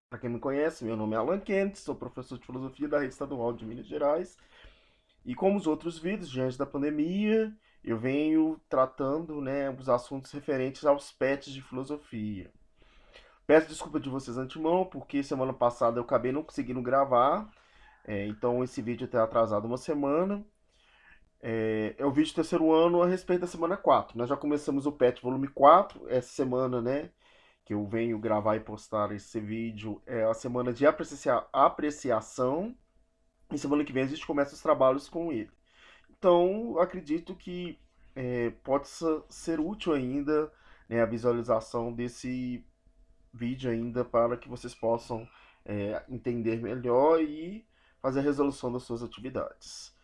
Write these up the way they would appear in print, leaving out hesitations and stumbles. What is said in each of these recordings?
Para quem me conhece, meu nome é Alan Kent, sou professor de filosofia da Rede Estadual de Minas Gerais. E como os outros vídeos, diante da pandemia, eu venho tratando, né, os assuntos referentes aos pets de filosofia. Peço desculpa de vocês antemão, porque semana passada eu acabei não conseguindo gravar, então esse vídeo está atrasado uma semana. É o vídeo do terceiro ano a respeito da semana 4. Nós já começamos o PET volume 4 essa semana, né? Que eu venho gravar e postar esse vídeo. É a semana de apreciação. E semana que vem a gente começa os trabalhos com ele. Então, acredito que pode ser útil ainda, né, a visualização desse vídeo ainda para que vocês possam entender melhor e fazer a resolução das suas atividades.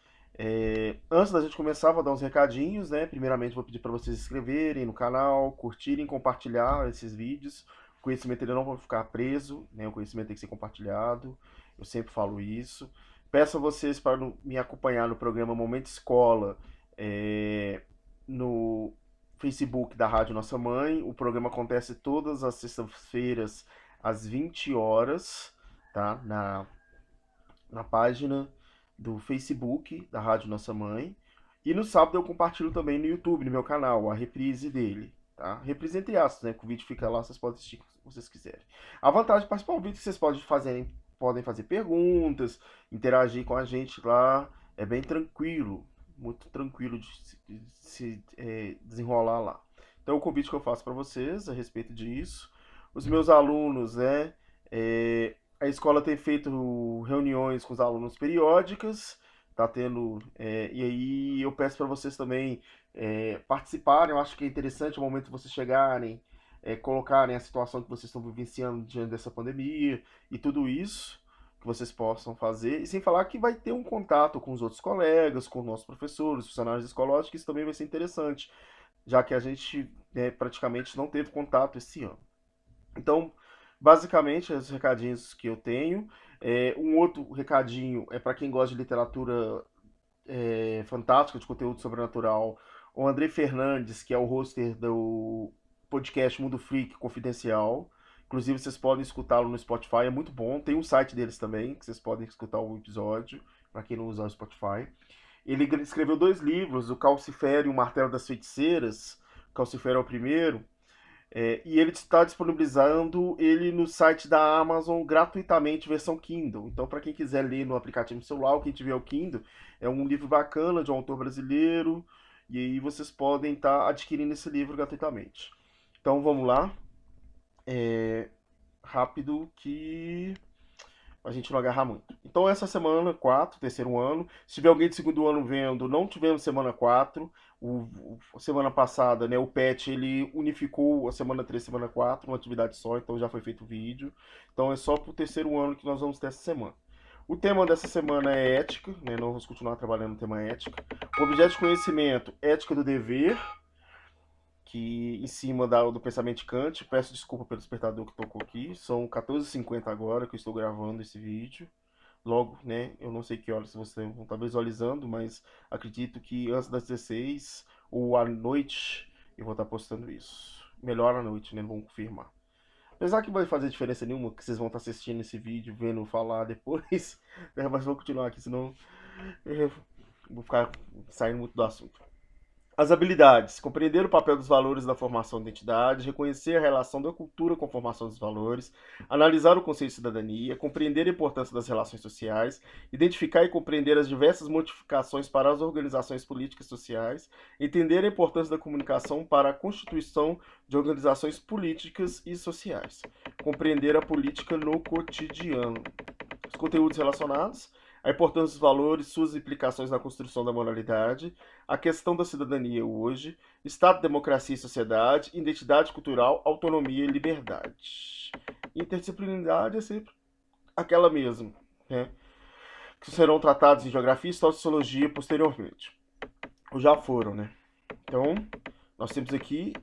Antes da gente começar, vou dar uns recadinhos, né? Primeiramente, vou pedir para vocês se inscreverem no canal, curtirem, compartilhar esses vídeos. O conhecimento ele não vai ficar preso, né? O conhecimento tem que ser compartilhado. Eu sempre falo isso. Peço a vocês para me acompanhar no programa Momento Escola, no Facebook da Rádio Nossa Mãe. O programa acontece todas as sextas-feiras às 20 horas, tá? Na página do Facebook da Rádio Nossa Mãe. E no sábado eu compartilho também no YouTube, no meu canal, a reprise dele. Tá? Reprise entre aspas, né? Que o vídeo fica lá, vocês podem assistir se vocês quiserem. A vantagem de participar do vídeo é que vocês podem fazer perguntas, interagir com a gente lá. É bem tranquilo, muito tranquilo de se desenrolar lá. Então, o convite que eu faço para vocês a respeito disso. Os meus alunos, né? A escola tem feito reuniões com os alunos periódicas, tá tendo. E aí eu peço para vocês também participarem. Eu acho que é interessante o momento de vocês chegarem, colocarem a situação que vocês estão vivenciando diante dessa pandemia e tudo isso que vocês possam fazer. E sem falar que vai ter um contato com os outros colegas, com os nossos professores, funcionários da escola, eu acho que isso também vai ser interessante, já que a gente praticamente não teve contato esse ano. Então, basicamente, os recadinhos que eu tenho. Um outro recadinho é para quem gosta de literatura fantástica, de conteúdo sobrenatural. O André Fernandes, que é o hoster do podcast Mundo Freak Confidencial. Inclusive, vocês podem escutá-lo no Spotify, é muito bom. Tem um site deles também, que vocês podem escutar o episódio, para quem não usa o Spotify. Ele escreveu dois livros, o Calcifero e o Martelo das Feiticeiras. O Calcifero é o primeiro, e ele está disponibilizando ele no site da Amazon gratuitamente, versão Kindle. Então, para quem quiser ler no aplicativo celular, quem tiver o Kindle, é um livro bacana de um autor brasileiro. E aí vocês podem estar adquirindo esse livro gratuitamente. Então, vamos lá. Rápido que a gente não agarrar muito. Então, essa semana 4, terceiro ano. Se tiver alguém de segundo ano vendo, não tivemos semana 4. Semana passada, né, o PET ele unificou a semana 3 e semana 4, uma atividade só, então já foi feito o vídeo. Então é só para o terceiro ano que nós vamos ter essa semana. O tema dessa semana é ética, né? Nós vamos continuar trabalhando no tema ética. O objeto de conhecimento, ética do dever, que em cima do pensamento de Kant. Peço desculpa pelo despertador que tocou aqui. São 14h50 agora que eu estou gravando esse vídeo. Logo, né? Eu não sei que horas vocês vão estar visualizando, mas acredito que antes das 16 ou à noite eu vou estar postando isso. Melhor à noite, né? Vamos confirmar. Apesar que não vai fazer diferença nenhuma, que vocês vão estar assistindo esse vídeo, vendo falar depois, né? Mas vou continuar aqui, senão eu vou ficar saindo muito do assunto. As habilidades: compreender o papel dos valores na formação da identidade, reconhecer a relação da cultura com a formação dos valores, analisar o conceito de cidadania, compreender a importância das relações sociais, identificar e compreender as diversas modificações para as organizações políticas e sociais, entender a importância da comunicação para a constituição de organizações políticas e sociais, compreender a política no cotidiano. Os conteúdos relacionados: a importância dos valores, suas implicações na construção da moralidade, a questão da cidadania hoje, Estado, democracia e sociedade, identidade cultural, autonomia e liberdade. Interdisciplinaridade é sempre aquela mesma, né? Que serão tratados em geografia, história e sociologia posteriormente. Ou já foram, né? Então, nós temos aqui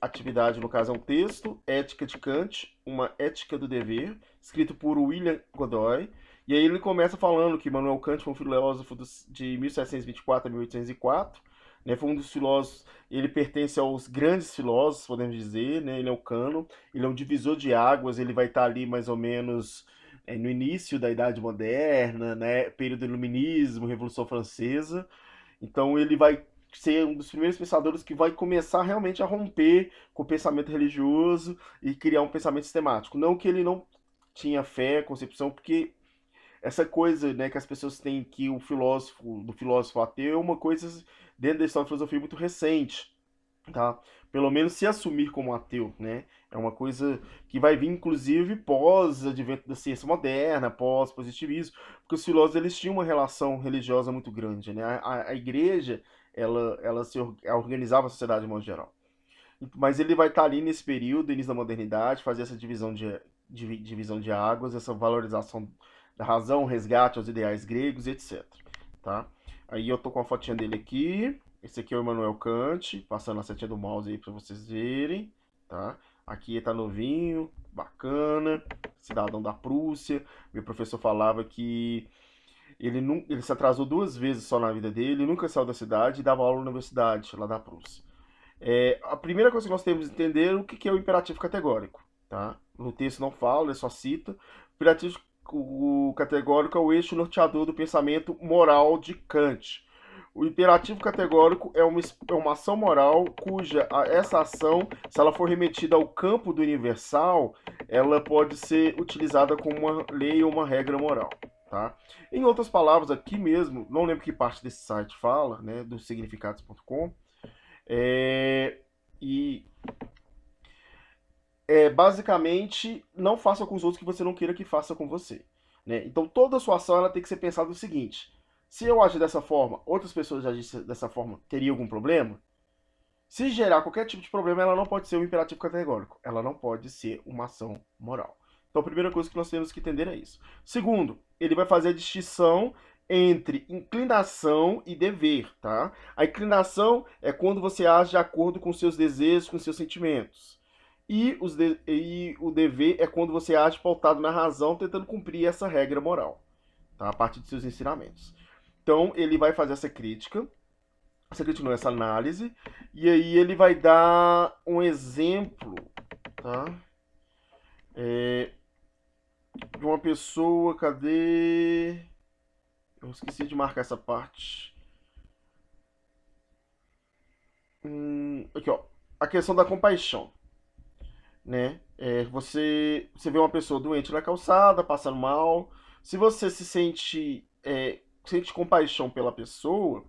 atividade, no caso é um texto, Ética de Kant, uma ética do dever, escrito por William Godoy. E aí ele começa falando que Immanuel Kant foi um filósofo de 1724 a 1804, né? Foi um dos filósofos, ele pertence aos grandes filósofos, podemos dizer, né? Ele é o cânon, ele é um divisor de águas, ele vai estar ali mais ou menos no início da Idade Moderna, né? Período do Iluminismo, Revolução Francesa. Então ele vai ser um dos primeiros pensadores que vai começar realmente a romper com o pensamento religioso e criar um pensamento sistemático. Não que ele não tinha fé, concepção, porque essa coisa, né, que as pessoas têm que o filósofo, do filósofo ateu, é uma coisa dentro da história da filosofia muito recente, tá? Pelo menos se assumir como ateu, né? É uma coisa que vai vir, inclusive, pós-advento da ciência moderna, pós-positivismo, porque os filósofos eles tinham uma relação religiosa muito grande, né? A igreja, ela organizava a sociedade de modo geral. Mas ele vai estar ali nesse período, início da modernidade, fazer essa divisão de águas, essa valorização da razão, resgate aos ideais gregos, etc. Tá? Aí eu tô com a fotinha dele aqui. Esse aqui é o Immanuel Kant, passando a setinha do mouse aí para vocês verem. Tá? Aqui ele tá novinho, bacana, cidadão da Prússia. Meu professor falava que ele se atrasou 2 vezes só na vida dele, nunca saiu da cidade e dava aula na universidade lá da Prússia. A primeira coisa que nós temos que entender é o que é o imperativo categórico. Tá? No texto não fala, ele só cita. O imperativo categórico é o eixo norteador do pensamento moral de Kant. O imperativo categórico é uma ação moral cuja essa ação, se ela for remetida ao campo do universal, ela pode ser utilizada como uma lei ou uma regra moral. Tá? Em outras palavras, aqui mesmo, não lembro que parte desse site fala, né, do significados.com, e basicamente não faça com os outros que você não queira que faça com você. Né? Então toda a sua ação ela tem que ser pensada no seguinte: se eu agir dessa forma, outras pessoas agissem dessa forma, teria algum problema? Se gerar qualquer tipo de problema, ela não pode ser um imperativo categórico. Ela não pode ser uma ação moral. Então a primeira coisa que nós temos que entender é isso. Segundo, ele vai fazer a distinção entre inclinação e dever, tá? A inclinação é quando você age de acordo com seus desejos, com seus sentimentos. E o dever é quando você age pautado na razão, tentando cumprir essa regra moral, tá? A partir de seus ensinamentos. Então ele vai fazer essa crítica não, essa análise, e aí ele vai dar um exemplo, tá? De uma pessoa, cadê? Eu esqueci de marcar essa parte. Aqui, ó. A questão da compaixão, né? Você vê uma pessoa doente na calçada, passando mal. Se você sente compaixão pela pessoa,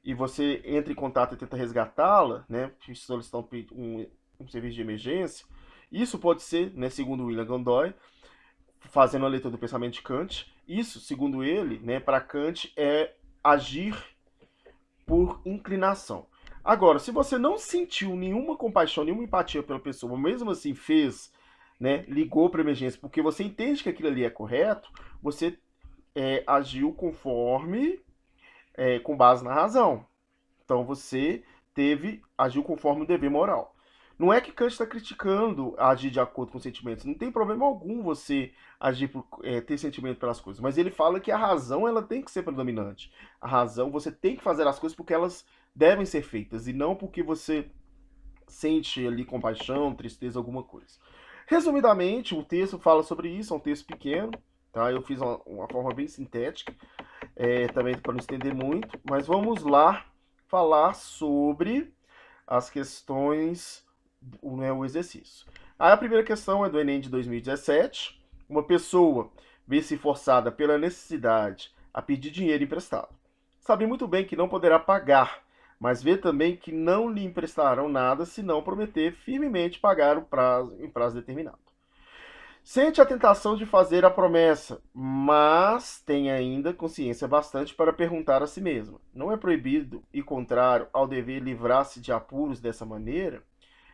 e você entra em contato e tenta resgatá-la, né, solicitando um serviço de emergência, isso pode ser, né, segundo William Godoy, fazendo a leitura do pensamento de Kant, isso, segundo ele, né, para Kant é agir por inclinação. Agora, se você não sentiu nenhuma compaixão, nenhuma empatia pela pessoa, mesmo assim fez, né, ligou para emergência, porque você entende que aquilo ali é correto, você agiu conforme com base na razão. Então você agiu conforme o dever moral. Não é que Kant está criticando agir de acordo com sentimentos. Não tem problema algum você agir ter sentimento pelas coisas. Mas ele fala que a razão ela tem que ser predominante. A razão, você tem que fazer as coisas porque elas devem ser feitas e não porque você sente ali compaixão, tristeza, alguma coisa. Resumidamente, o texto fala sobre isso, é um texto pequeno, tá? Eu fiz uma forma bem sintética, também para não estender muito, mas vamos lá falar sobre as questões, né, o exercício. Aí a primeira questão é do Enem de 2017. Uma pessoa vê-se forçada pela necessidade a pedir dinheiro emprestado. Sabe muito bem que não poderá pagar, mas vê também que não lhe emprestarão nada se não prometer firmemente pagar em prazo determinado. Sente a tentação de fazer a promessa, mas tem ainda consciência bastante para perguntar a si mesma: não é proibido e contrário ao dever livrar-se de apuros dessa maneira?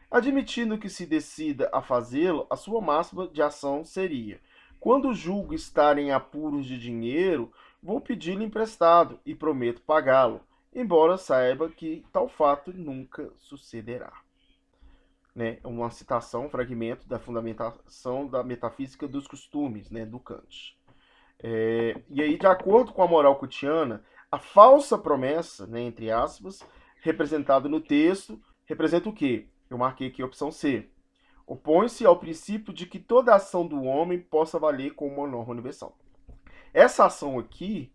Admitindo que se decida a fazê-lo, a sua máxima de ação seria: quando julgo estar em apuros de dinheiro, vou pedir-lhe emprestado e prometo pagá-lo, embora saiba que tal fato nunca sucederá. Né, uma citação, um fragmento da fundamentação da metafísica dos costumes, né, do Kant. E aí, de acordo com a moral kantiana, a falsa promessa, né, entre aspas, representado no texto, representa o quê? Eu marquei aqui a opção C. Opõe-se ao princípio de que toda ação do homem possa valer como uma norma universal. Essa ação aqui,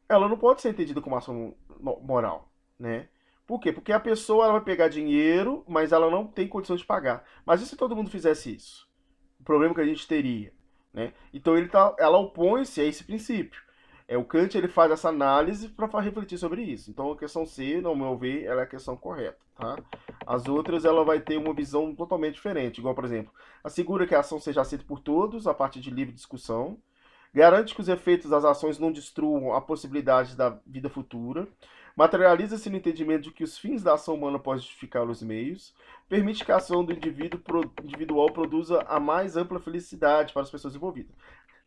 ela não pode ser entendida como ação moral, né? Por quê? Porque a pessoa ela vai pegar dinheiro, mas ela não tem condição de pagar. Mas e se todo mundo fizesse isso? O problema que a gente teria, né? Então ela opõe-se a esse princípio. O Kant ele faz essa análise para refletir sobre isso. Então a questão C, no meu ver, ela é a questão correta, tá? As outras ela vai ter uma visão totalmente diferente. Igual, por exemplo, assegura que a ação seja aceita por todos a partir de livre discussão. Garante que os efeitos das ações não destruam a possibilidade da vida futura. Materializa-se no entendimento de que os fins da ação humana podem justificar os meios. Permite que a ação do individual produza a mais ampla felicidade para as pessoas envolvidas.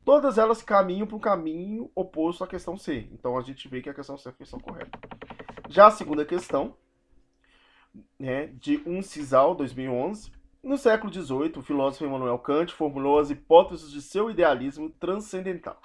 Todas elas caminham para um caminho oposto à questão C. Então a gente vê que a questão C é a questão correta. Já a segunda questão, né, de Cisal, 2011. No século XVIII, o filósofo Immanuel Kant formulou as hipóteses de seu idealismo transcendental.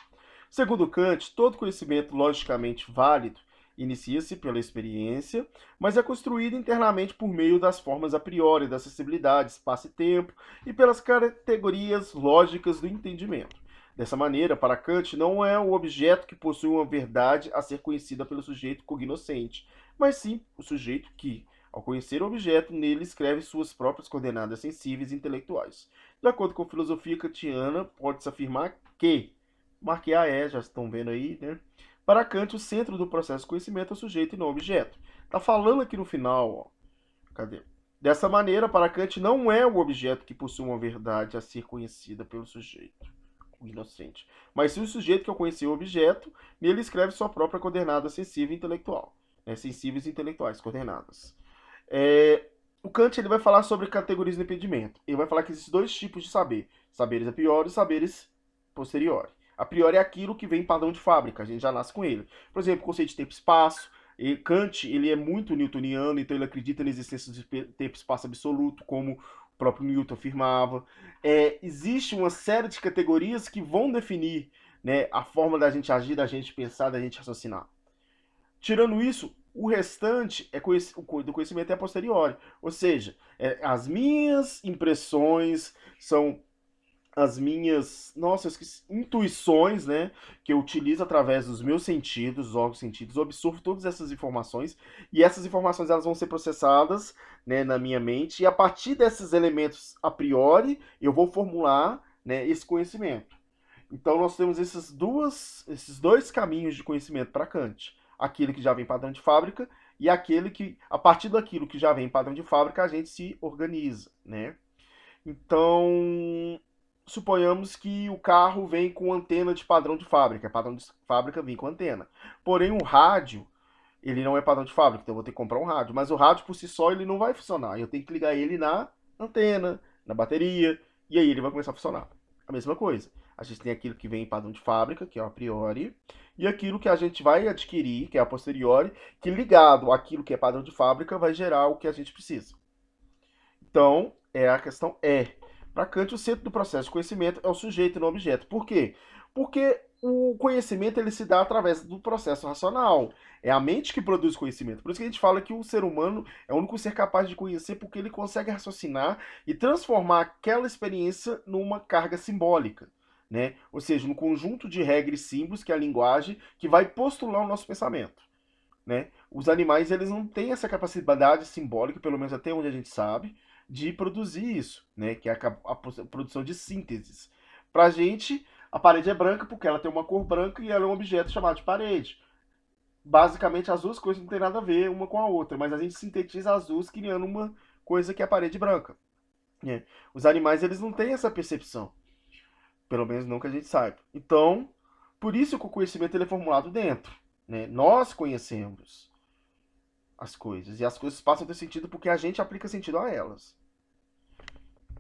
Segundo Kant, todo conhecimento logicamente válido inicia-se pela experiência, mas é construído internamente por meio das formas a priori da acessibilidade, espaço e tempo, e pelas categorias lógicas do entendimento. Dessa maneira, para Kant, não é o objeto que possui uma verdade a ser conhecida pelo sujeito cognoscente, mas sim o sujeito que, ao conhecer o objeto, nele escreve suas próprias coordenadas sensíveis e intelectuais. De acordo com a filosofia kantiana, pode-se afirmar que, marquei a E, já estão vendo aí, né? Para Kant, o centro do processo de conhecimento é o sujeito e não o objeto. Tá falando aqui no final, ó. Cadê? Dessa maneira, para Kant, não é o objeto que possui uma verdade a ser conhecida pelo sujeito, o inocente, mas sim o sujeito que, ao conhecer o objeto, nele escreve sua própria coordenada sensível e intelectual. Sensíveis e intelectuais, coordenadas. O Kant ele vai falar sobre categorias de entendimento. Ele vai falar que existem dois tipos de saber: saberes a priori e saberes posteriori. A priori é aquilo que vem em padrão de fábrica, a gente já nasce com ele. Por exemplo, o conceito de tempo e espaço. Kant ele é muito newtoniano, então ele acredita na existência de tempo e espaço absoluto, como o próprio Newton afirmava. Existe uma série de categorias que vão definir, né, a forma da gente agir, da gente pensar, da gente raciocinar. Tirando isso, o restante do conhecimento é a posteriori. Ou seja, as minhas impressões são as minhas, nossa, eu esqueci, intuições, né, que eu utilizo através dos meus sentidos, os órgãos sentidos, eu absorvo todas essas informações e essas informações elas vão ser processadas, né, na minha mente e a partir desses elementos a priori eu vou formular, né, esse conhecimento. Então nós temos esses dois caminhos de conhecimento para Kant: aquele que já vem padrão de fábrica e aquele que, a partir daquilo que já vem padrão de fábrica, a gente se organiza, né? Então, suponhamos que o carro vem com antena de padrão de fábrica. Padrão de fábrica vem com antena. Porém, o rádio, ele não é padrão de fábrica, então eu vou ter que comprar um rádio. Mas o rádio, por si só, ele não vai funcionar. Eu tenho que ligar ele na antena, na bateria, e aí ele vai começar a funcionar. A mesma coisa. A gente tem aquilo que vem em padrão de fábrica, que é o a priori, e aquilo que a gente vai adquirir, que é a posteriori, que ligado àquilo que é padrão de fábrica vai gerar o que a gente precisa. Então, a questão é, para Kant, o centro do processo de conhecimento é o sujeito e não o objeto. Por quê? Porque o conhecimento ele se dá através do processo racional. É a mente que produz conhecimento. Por isso que a gente fala que o ser humano é o único ser capaz de conhecer porque ele consegue raciocinar e transformar aquela experiência numa carga simbólica, né? Ou seja, no conjunto de regras e símbolos que é a linguagem que vai postular o nosso pensamento, né? Os animais eles não têm essa capacidade simbólica, pelo menos até onde a gente sabe, de produzir isso, né? Que é a produção de sínteses. Para a gente, a parede é branca porque ela tem uma cor branca e ela é um objeto chamado de parede. Basicamente, as duas coisas não têm nada a ver uma com a outra, mas a gente sintetiza as duas criando uma coisa que é a parede branca, né? Os animais eles não têm essa percepção, pelo menos não que a gente saiba. Então, por isso que o conhecimento ele é formulado dentro, né? Nós conhecemos as coisas e as coisas passam a ter sentido porque a gente aplica sentido a elas.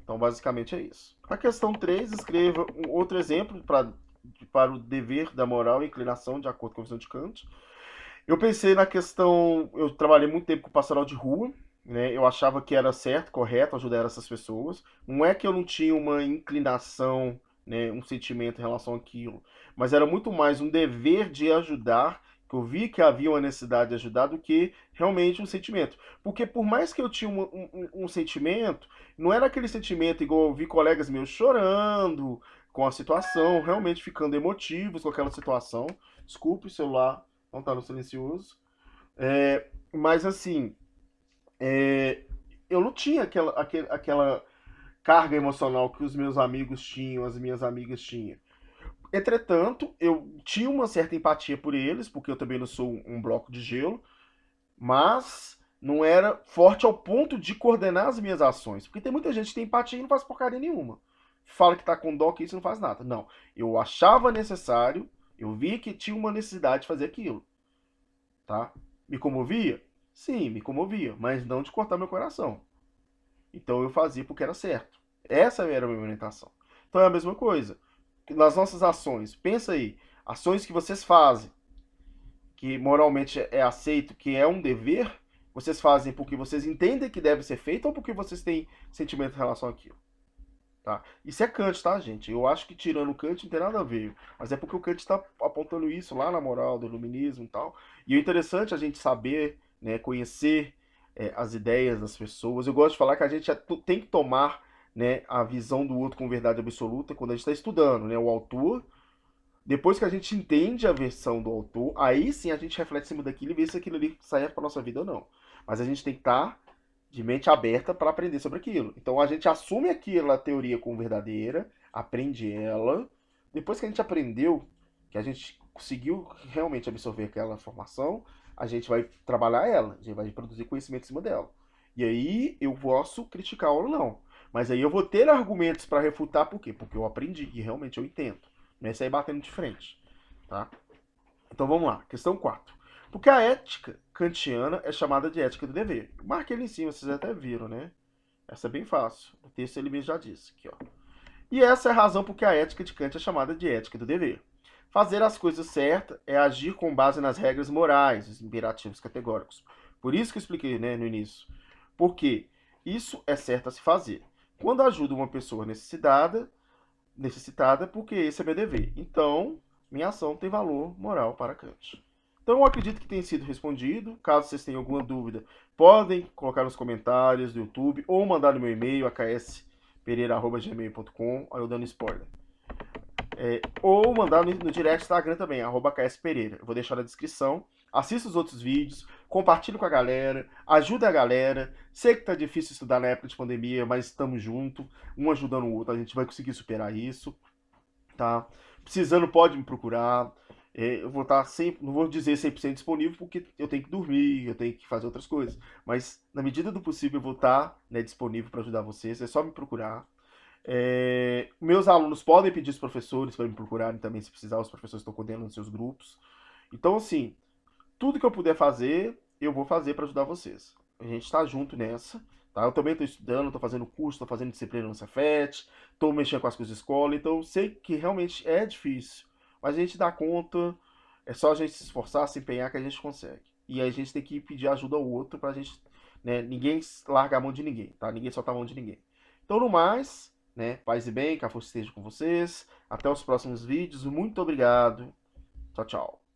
Então, basicamente é isso. A questão 3, escreva um outro exemplo para o dever da moral e inclinação, de acordo com a visão de Kant. Eu pensei na questão, eu trabalhei muito tempo com pastoral de rua, né? Eu achava que era certo, correto ajudar essas pessoas. Não é que eu não tinha uma inclinação, né, um sentimento em relação àquilo, mas era muito mais um dever de ajudar que eu vi que havia uma necessidade de ajudar do que realmente um sentimento. Porque por mais que eu tinha um sentimento, não era aquele sentimento igual eu vi colegas meus chorando com a situação, realmente ficando emotivos com aquela situação. Desculpe, o celular não está no silencioso. Mas assim, eu não tinha aquela carga emocional que os meus amigos tinham, as minhas amigas tinham. Entretanto, eu tinha uma certa empatia por eles, porque eu também não sou um bloco de gelo, mas não era forte ao ponto de coordenar as minhas ações. Porque tem muita gente que tem empatia e não faz porcaria nenhuma. Fala que tá com dó, que isso não faz nada. Não. Eu achava necessário, eu via que tinha uma necessidade de fazer aquilo. Tá? Me comovia? Sim, me comovia, mas não de cortar meu coração. Então eu fazia porque era certo. Essa era a minha orientação. Então é a mesma coisa. Nas nossas ações, pensa aí, ações que vocês fazem, que moralmente é aceito, que é um dever, vocês fazem porque vocês entendem que deve ser feito ou porque vocês têm sentimento em relação àquilo. Tá? Isso é Kant, tá, gente? Eu acho que tirando o Kant não tem nada a ver. Mas é porque o Kant está apontando isso lá na moral do iluminismo e tal. E o interessante é a gente saber, né, conhecer as ideias das pessoas. Eu gosto de falar que a gente tem que tomar, né, a visão do outro com verdade absoluta quando a gente está estudando, né, o autor. Depois que a gente entende a versão do autor, aí sim a gente reflete em cima daquilo e vê se aquilo ali serve para nossa vida ou não. Mas a gente tem que estar de mente aberta para aprender sobre aquilo. Então a gente assume aquela teoria como verdadeira, aprende ela. Depois que a gente aprendeu, que a gente conseguiu realmente absorver aquela informação, a gente vai trabalhar ela, a gente vai produzir conhecimento em cima dela. E aí eu posso criticar ou não. Mas aí eu vou ter argumentos para refutar, por quê? Porque eu aprendi e realmente eu entendo. Não é sair batendo de frente. Tá? Então vamos lá, questão 4. Porque a ética kantiana é chamada de ética do dever. Marquei ali em cima, vocês até viram, né? Essa é bem fácil. O texto ele mesmo já disse aqui, ó. E essa é a razão porque a ética de Kant é chamada de ética do dever. Fazer as coisas certas é agir com base nas regras morais, os imperativos categóricos. Por isso que eu expliquei, né, no início. Porque isso é certo a se fazer. Quando ajudo uma pessoa necessitada, porque esse é meu dever. Então, minha ação tem valor moral para Kant. Então, eu acredito que tenha sido respondido. Caso vocês tenham alguma dúvida, podem colocar nos comentários do YouTube ou mandar no meu e-mail, akspereira@gmail.com, aí eu dando spoiler. Ou mandar no direct do Instagram também, @kspereira. Eu vou deixar na descrição. Assista os outros vídeos, compartilhe com a galera, ajuda a galera. Sei que tá difícil estudar na época de pandemia, mas estamos juntos, um ajudando o outro, a gente vai conseguir superar isso, tá? Precisando, pode me procurar. Eu vou estar sempre, não vou dizer 100% disponível, porque eu tenho que dormir, eu tenho que fazer outras coisas. Mas, na medida do possível, eu vou estar, né, disponível para ajudar vocês. É só me procurar. Meus alunos podem pedir os professores para me procurarem também, se precisar, os professores estão coordenando nos seus grupos. Então, assim, tudo que eu puder fazer, eu vou fazer para ajudar vocês. A gente está junto nessa, tá? Eu também estou estudando, estou fazendo curso, estou fazendo disciplina no Cefet, estou mexendo com as coisas da escola, então eu sei que realmente é difícil, mas a gente dá conta, é só a gente se esforçar, se empenhar que a gente consegue. E aí a gente tem que pedir ajuda ao outro pra gente, né, ninguém larga a mão de ninguém, tá? Ninguém solta a mão de ninguém. Então, no mais, né, paz e bem, que a força esteja com vocês. Até os próximos vídeos. Muito obrigado. Tchau, tchau.